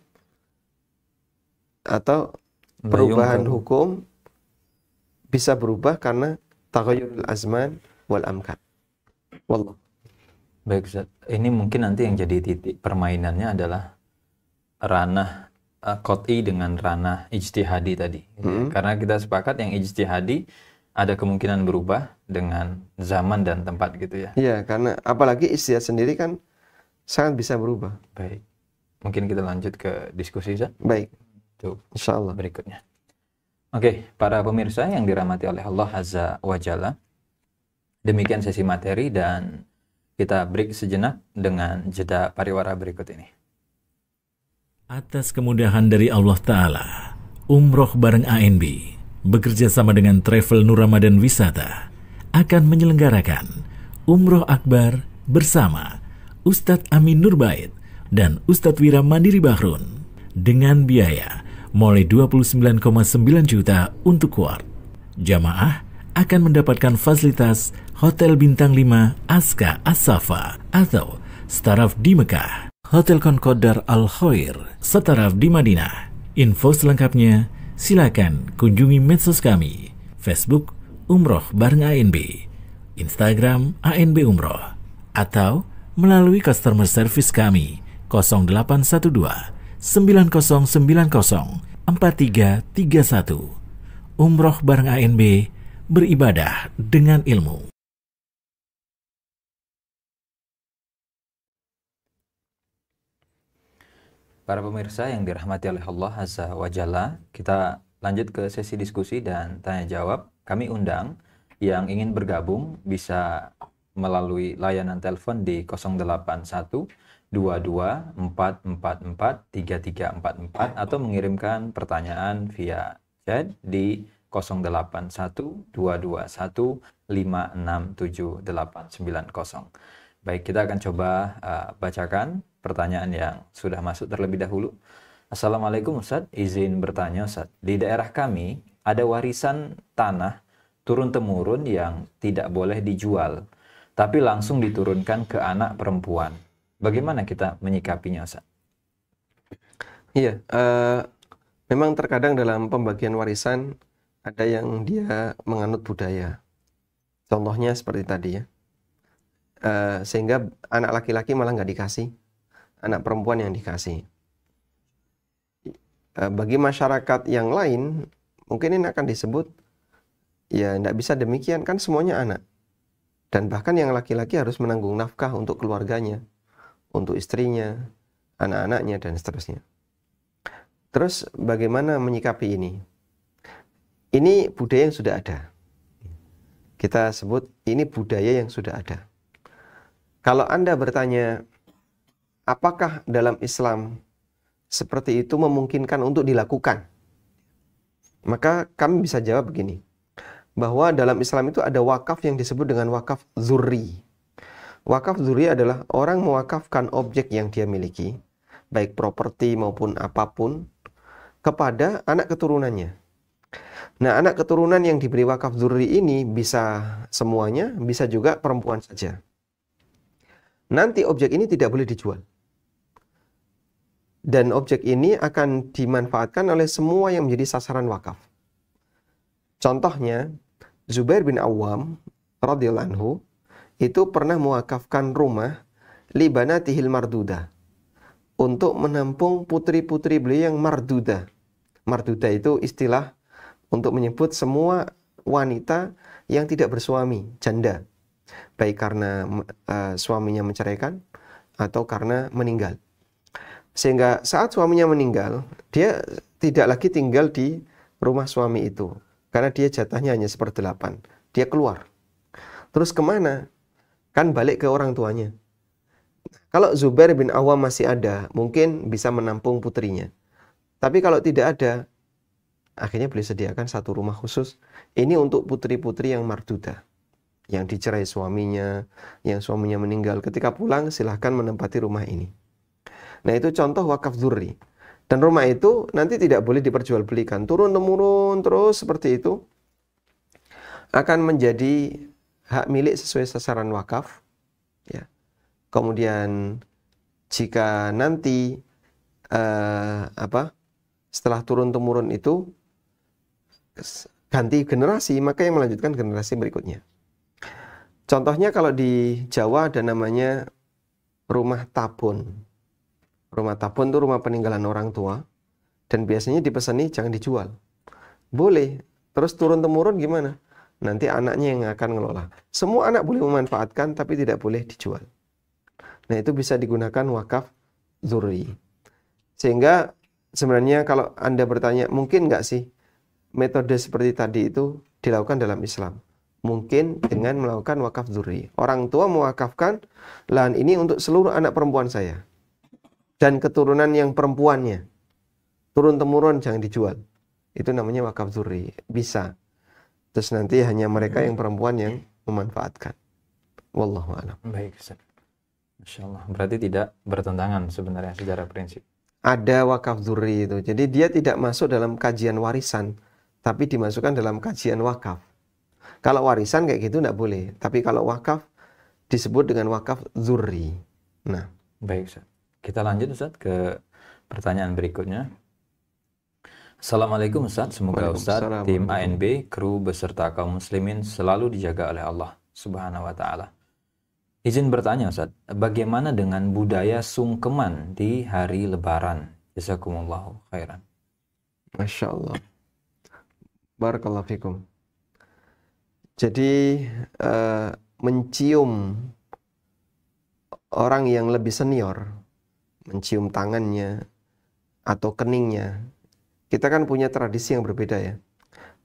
atau perubahan hukum bisa berubah karena taghayyurul azman wal amkan. Wallah.
Baik Ustaz, ini mungkin nanti yang jadi titik permainannya adalah ranah qat'i dengan ranah ijtihadi tadi. Karena kita sepakat yang ijtihadi ada kemungkinan berubah dengan zaman dan tempat gitu ya.
Iya, karena apalagi ijtihad sendiri kan sangat bisa berubah.
Baik. Mungkin kita lanjut ke diskusi Ustaz.
Baik.
Tuh,
insyaallah.
Berikutnya. Oke, para pemirsa yang dirahmati oleh Allah Azza wa Jalla. Demikian sesi materi dan kita break sejenak dengan jeda pariwara berikut ini.
Atas kemudahan dari Allah Ta'ala, Umroh bareng ANB bekerja sama dengan Travel Nur Ramadan Wisata akan menyelenggarakan Umroh Akbar bersama Ustadz Amin Nurbait dan Ustadz Wira Mandiri Bahrun dengan biaya mulai 29,9 juta untuk kuart. Jamaah akan mendapatkan fasilitas Hotel Bintang 5 Aska As-Safa atau Staraf di Mekah, Hotel Concordar Al-Khair Staraf di Madinah. Info selengkapnya silakan kunjungi medsos kami, Facebook Umroh bareng ANB, Instagram ANB Umroh, atau melalui customer service kami 0812 9090 4331. Umroh bareng ANB, beribadah dengan ilmu.
Para pemirsa yang dirahmati oleh Allah Azza wa Jalla, kita lanjut ke sesi diskusi dan tanya jawab. Kami undang yang ingin bergabung bisa melalui layanan telepon di 081 22 444 3344 atau mengirimkan pertanyaan via chat di 081 221 567 890. Baik, kita akan coba bacakan pertanyaan yang sudah masuk terlebih dahulu. Assalamualaikum Ustadz, izin bertanya Ustadz. Di daerah kami ada warisan tanah turun-temurun yang tidak boleh dijual, tapi langsung diturunkan ke anak perempuan. Bagaimana kita menyikapinya Ustadz?
Iya, memang terkadang dalam pembagian warisan ada yang dia menganut budaya. Contohnya seperti tadi ya. sehingga anak laki-laki malah nggak dikasih, anak perempuan yang dikasih. Bagi masyarakat yang lain, mungkin ini akan disebut, ya tidak bisa demikian, kan semuanya anak. Dan bahkan yang laki-laki harus menanggung nafkah untuk keluarganya, untuk istrinya, anak-anaknya, dan seterusnya. Terus bagaimana menyikapi ini? Ini budaya yang sudah ada. Kita sebut ini budaya yang sudah ada. Kalau Anda bertanya, apakah dalam Islam seperti itu memungkinkan untuk dilakukan? Maka kami bisa jawab begini, bahwa dalam Islam itu ada wakaf yang disebut dengan wakaf dzurri. Wakaf dzurri adalah orang mewakafkan objek yang dia miliki, baik properti maupun apapun, kepada anak keturunannya. Nah, anak keturunan yang diberi wakaf dzurri ini bisa semuanya, bisa juga perempuan saja. Nanti objek ini tidak boleh dijual. Dan objek ini akan dimanfaatkan oleh semua yang menjadi sasaran wakaf. Contohnya, Zubair bin Awam radhiyallahu anhu itu pernah mewakafkan rumah li banatihil mardudah, untuk menampung putri-putri beliau yang mardudah. Mardudah itu istilah untuk menyebut semua wanita yang tidak bersuami, janda, baik karena suaminya menceraikan atau karena meninggal. Sehingga saat suaminya meninggal, dia tidak lagi tinggal di rumah suami itu, karena dia jatahnya hanya 1/8. Dia keluar. Terus kemana? Kan balik ke orang tuanya. Kalau Zubair bin Awam masih ada, mungkin bisa menampung putrinya. Tapi kalau tidak ada, akhirnya beliau sediakan satu rumah khusus. Ini untuk putri-putri yang marduda, yang dicerai suaminya, yang suaminya meninggal. Ketika pulang, silahkan menempati rumah ini. Nah, itu contoh wakaf dzurri. Dan rumah itu nanti tidak boleh diperjualbelikan. Turun-temurun terus seperti itu akan menjadi hak milik sesuai sasaran wakaf. Ya. Kemudian jika nanti setelah turun-temurun itu ganti generasi, maka yang melanjutkan generasi berikutnya. Contohnya kalau di Jawa ada namanya rumah tabun. Rumah tabun itu rumah peninggalan orang tua, dan biasanya dipesani jangan dijual. Boleh. Terus turun-temurun gimana? Nanti anaknya yang akan ngelola. Semua anak boleh memanfaatkan, tapi tidak boleh dijual. Nah, itu bisa digunakan wakaf dzurri. Sehingga sebenarnya kalau Anda bertanya, mungkin nggak sih metode seperti tadi itu dilakukan dalam Islam? Mungkin dengan melakukan wakaf dzurri. Orang tua mewakafkan lahan ini untuk seluruh anak perempuan saya dan keturunan yang perempuannya. Turun-temurun jangan dijual. Itu namanya wakaf dzurri. Bisa. Terus nanti hanya mereka yang perempuan yang memanfaatkan. Wallahu a'lam.
Baik, Ustaz. Masya Allah. Berarti tidak bertentangan sebenarnya secara prinsip.
Ada wakaf dzurri itu. Jadi dia tidak masuk dalam kajian warisan, tapi dimasukkan dalam kajian wakaf. Kalau warisan kayak gitu tidak boleh. Tapi kalau wakaf disebut dengan wakaf dzurri. Nah.
Baik, Ustaz. Kita lanjut, Ustaz, ke pertanyaan berikutnya. Assalamualaikum, Ustaz. Semoga Ustaz, tim ANB, kru beserta kaum muslimin selalu dijaga oleh Allah Subhanahu wa Ta'ala. Izin bertanya, Ustaz, bagaimana dengan budaya sungkeman di hari Lebaran? Jazakumullahu khairan.
Masya Allah. Barakallahu fikum. Jadi mencium orang yang lebih senior, mencium tangannya atau keningnya, kita kan punya tradisi yang berbeda ya.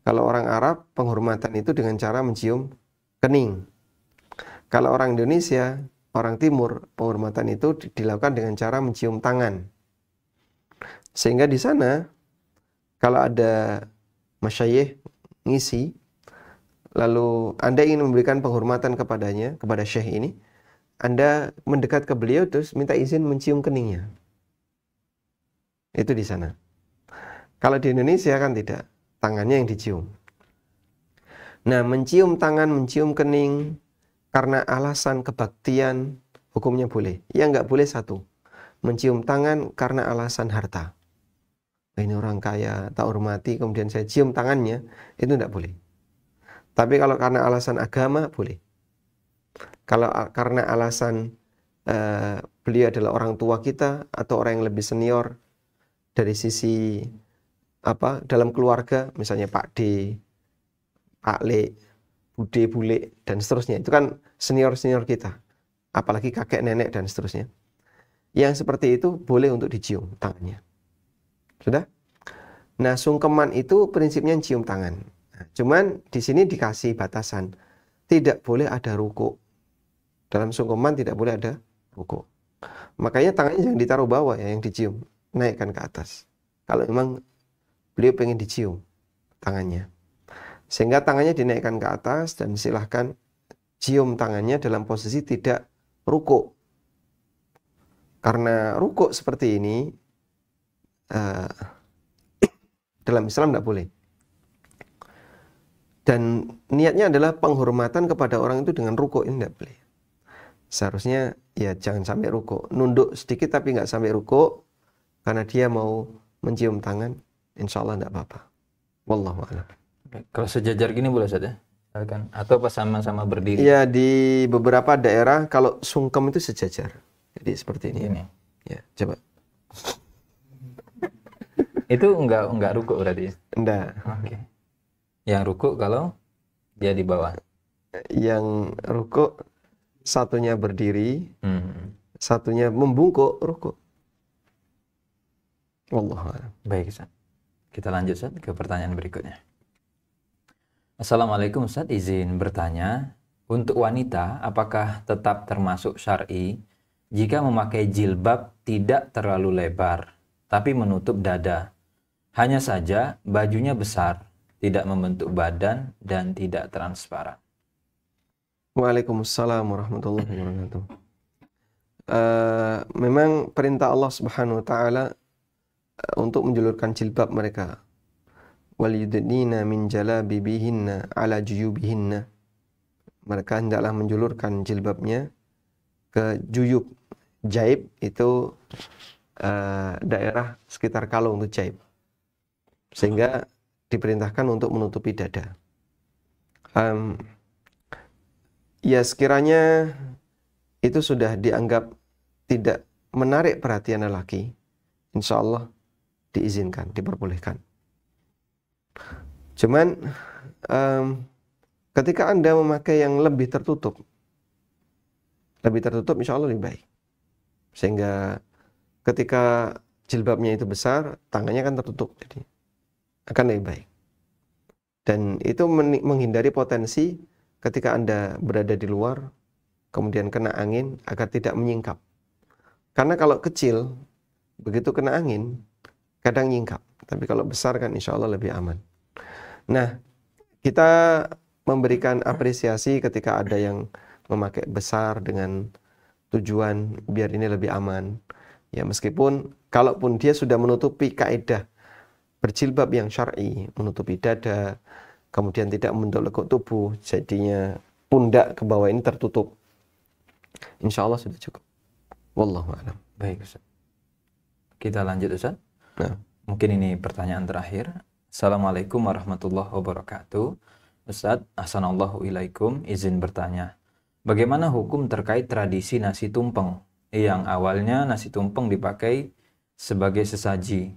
Kalau orang Arab, penghormatan itu dengan cara mencium kening. Kalau orang Indonesia, orang Timur, penghormatan itu dilakukan dengan cara mencium tangan. Sehingga di sana, kalau ada masyayikh ngisi, lalu Anda ingin memberikan penghormatan kepadanya, kepada syekh ini, Anda mendekat ke beliau terus minta izin mencium keningnya. Itu di sana. Kalau di Indonesia kan tidak, tangannya yang dicium. Nah, mencium tangan, mencium kening karena alasan kebaktian, hukumnya boleh. Yang nggak boleh satu, mencium tangan karena alasan harta. Ini orang kaya, tak hormati, kemudian saya cium tangannya, itu tidak boleh. Tapi kalau karena alasan agama, boleh. Kalau karena alasan beliau adalah orang tua kita atau orang yang lebih senior dari sisi dalam keluarga, misalnya Pak D, Pak Le, Bude, Bule, dan seterusnya. Itu kan senior-senior kita. Apalagi kakek, nenek, dan seterusnya. Yang seperti itu boleh untuk dicium tangannya. Sudah? Nah, sungkeman itu prinsipnya cium tangan. Nah, cuman di sini dikasih batasan. Tidak boleh ada rukuk. Dalam sungkeman tidak boleh ada rukuk. Makanya tangannya jangan ditaruh bawah ya, yang dicium. Naikkan ke atas. Kalau memang beliau pengen dicium tangannya. Sehingga tangannya dinaikkan ke atas dan silahkan cium tangannya dalam posisi tidak rukuk. Karena rukuk seperti ini dalam Islam tidak boleh. Dan niatnya adalah penghormatan kepada orang itu dengan rukuk, ini tidak boleh. Seharusnya ya jangan sampai rukuk. Nunduk sedikit tapi nggak sampai rukuk. Karena dia mau mencium tangan, insya Allah tidak apa-apa. Wallahu a'lam.
Kalau sejajar gini boleh saja? Atau pas sama-sama berdiri?
Iya, di beberapa daerah kalau sungkem itu sejajar. Jadi seperti ini.
Ini.
Ya, coba.
Itu enggak rukuk berarti?
Enggak.
Oke. Yang rukuk kalau dia di bawah?
Yang rukuk satunya berdiri, satunya membungkuk rukuk. Wallahu a'lam.
Baik, Ustaz. Kita lanjut, Ustaz, ke pertanyaan berikutnya. Assalamualaikum, Ustaz. Izin bertanya, untuk wanita apakah tetap termasuk syar'i jika memakai jilbab tidak terlalu lebar tapi menutup dada? Hanya saja bajunya besar, tidak membentuk badan dan tidak transparan.
Waalaikumsalam warahmatullahi wabarakatuh. Memang perintah Allah Subhanahu wa taala untuk menjulurkan jilbab mereka. Wal yudnina min jalabibihinna ala juyubihinna. Mereka hendaklah menjulurkan jilbabnya ke juyub. Jaib itu daerah sekitar kalung itu jaib. Sehingga diperintahkan untuk menutupi dada. Ya sekiranya itu sudah dianggap tidak menarik perhatian lelaki, insya Allah diizinkan, diperbolehkan. Cuman ketika Anda memakai yang lebih tertutup insya Allah lebih baik. Sehingga ketika jilbabnya itu besar, tangannya kan tertutup, jadi akan lebih baik. Dan itu menghindari potensi ketika Anda berada di luar, kemudian kena angin agar tidak menyingkap. Karena kalau kecil, begitu kena angin, kadang nyingkap. Tapi kalau besar kan insya Allah lebih aman. Nah, kita memberikan apresiasi ketika ada yang memakai besar dengan tujuan biar ini lebih aman. Ya meskipun, kalaupun dia sudah menutupi kaidah berjilbab yang syar'i, menutupi dada, kemudian tidak membentuk lekuk tubuh, jadinya pundak ke bawah ini tertutup. Insya Allah sudah cukup. Wallahu a'lam.
Baik, Ustaz. Kita lanjut, Ustaz.
Nah.
Mungkin ini pertanyaan terakhir. Assalamualaikum warahmatullahi wabarakatuh. Ustaz, ahsanallahu ilaikum. Izin bertanya, bagaimana hukum terkait tradisi nasi tumpeng? Yang awalnya nasi tumpeng dipakai sebagai sesaji.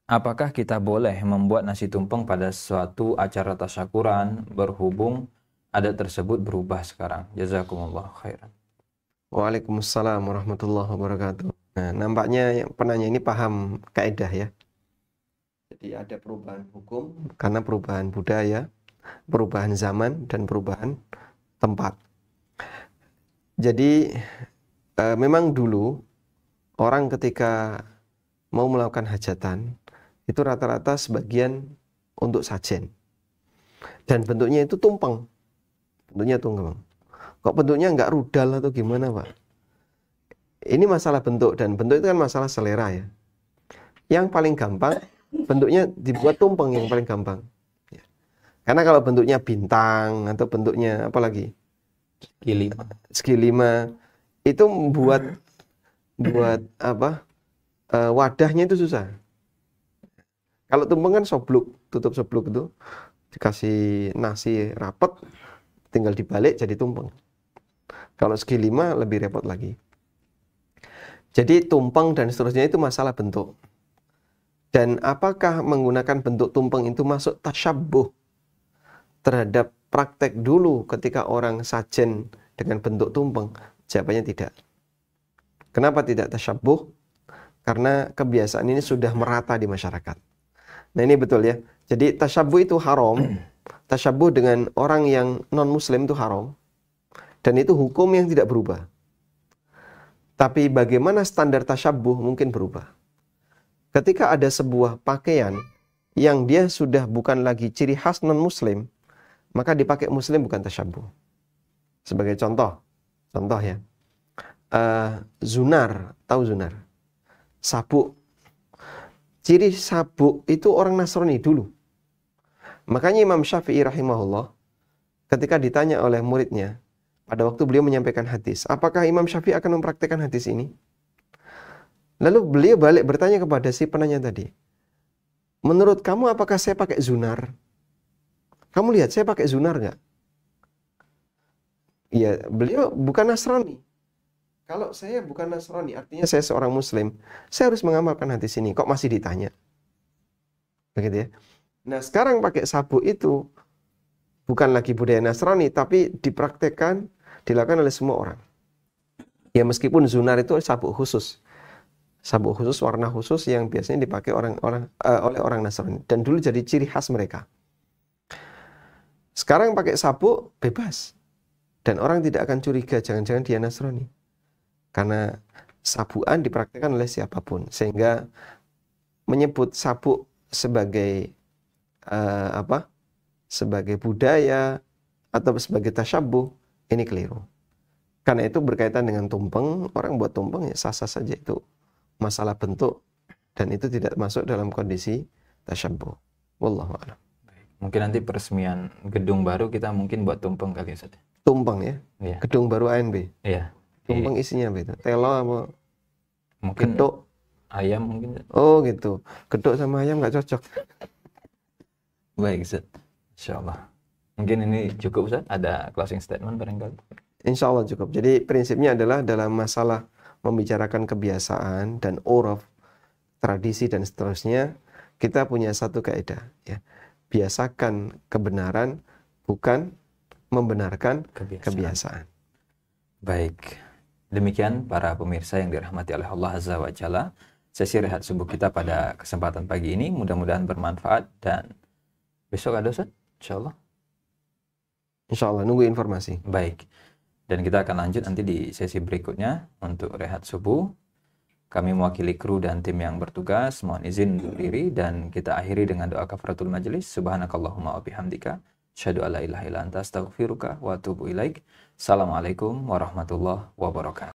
Apakah kita boleh membuat nasi tumpeng pada suatu acara tasyakuran berhubung adat tersebut berubah sekarang? Jazakumullah khairan.
Waalaikumsalam warahmatullahi wabarakatuh. Nah, nampaknya penanya ini paham kaidah ya. Jadi ada perubahan hukum karena perubahan budaya, perubahan zaman, dan perubahan tempat. Jadi memang dulu orang ketika mau melakukan hajatan itu rata-rata sebagian untuk sajen. Dan bentuknya itu tumpeng. Bentuknya tumpeng. Kok bentuknya nggak rudal atau gimana, Pak? Ini masalah bentuk, dan bentuk itu kan masalah selera ya. Yang paling gampang, bentuknya dibuat tumpeng yang paling gampang. Ya. Karena kalau bentuknya bintang atau bentuknya apa lagi? Segi lima itu buat apa? Wadahnya itu susah. Kalau tumpeng kan sobluk, tutup sobluk itu dikasih nasi rapet, tinggal dibalik jadi tumpeng. Kalau segi 5 lebih repot lagi. Jadi tumpeng dan seterusnya itu masalah bentuk. Dan apakah menggunakan bentuk tumpeng itu masuk tasyabbuh terhadap praktek dulu ketika orang sajen dengan bentuk tumpeng? Jawabannya tidak. Kenapa tidak tasyabbuh? Karena kebiasaan ini sudah merata di masyarakat. Nah ini betul ya. Jadi tasyabbuh itu haram. Tasyabbuh dengan orang yang non-muslim itu haram. Dan itu hukum yang tidak berubah. Tapi bagaimana standar tasyabbuh mungkin berubah. Ketika ada sebuah pakaian yang dia sudah bukan lagi ciri khas non-muslim, maka dipakai muslim bukan tasyabbuh. Sebagai contoh ya. Zunar, tahu zunar? Sabuk. Ciri sabuk itu orang Nasrani dulu. Makanya Imam Syafi'i rahimahullah ketika ditanya oleh muridnya pada waktu beliau menyampaikan hadis, apakah Imam Syafi'i akan mempraktikkan hadis ini? Lalu beliau balik bertanya kepada si penanya tadi, menurut kamu apakah saya pakai zunar? Kamu lihat saya pakai zunar nggak? Iya, beliau bukan Nasrani. Kalau saya bukan Nasrani, artinya saya seorang Muslim, saya harus mengamalkan hadis ini. Kok masih ditanya? Begitu ya. Nah sekarang pakai sabuk itu bukan lagi budaya Nasrani, tapi dipraktekkan, dilakukan oleh semua orang. Ya meskipun zunar itu sabuk khusus. Sabuk khusus, warna khusus yang biasanya dipakai oleh orang Nasrani. Dan dulu jadi ciri khas mereka. Sekarang pakai sabuk bebas. Dan orang tidak akan curiga, jangan-jangan dia Nasrani. Karena sabukan dipraktekkan oleh siapapun. Sehingga menyebut sabuk sebagai sebagai budaya atau sebagai tasyabbuh, ini keliru. Karena itu berkaitan dengan tumpeng, orang buat tumpeng ya sah-sah saja, itu masalah bentuk dan itu tidak masuk dalam kondisi tasyabbuh. Wallahu a'lam.
Mungkin nanti peresmian gedung baru kita mungkin buat tumpeng kali ya, Ustaz.
Tumpeng ya?
Iya.
Gedung baru ANB.
Iya.
Tumpeng isinya apa itu? Telo apa?
Mungkin
Geduk?
ayam mungkin.
Oh gitu. Geduk sama ayam nggak cocok.
Baik, Ustaz. Insyaallah. Mungkin ini cukup, Ustaz. Ada closing statement barangkali.
Insya Allah cukup. Jadi prinsipnya adalah dalam masalah membicarakan kebiasaan dan uruf, tradisi dan seterusnya, kita punya satu kaidah ya. Biasakan kebenaran, bukan membenarkan kebiasaan.
Baik. Demikian para pemirsa yang dirahmati oleh Allah Azza wa Jalla, sesi rehat subuh kita pada kesempatan pagi ini mudah-mudahan bermanfaat, dan besok ada, Ustaz? Insyaallah.
Insyaallah, nunggu informasi.
Baik. Dan kita akan lanjut nanti di sesi berikutnya untuk rehat subuh. Kami mewakili kru dan tim yang bertugas mohon izin undur diri, dan kita akhiri dengan doa kafaratul majelis. Subhanakallahumma wa bihamdika, asyhadu alla ilaha illa anta, astaghfiruka wa atubu ilaik. Assalamualaikum warahmatullahi wabarakatuh.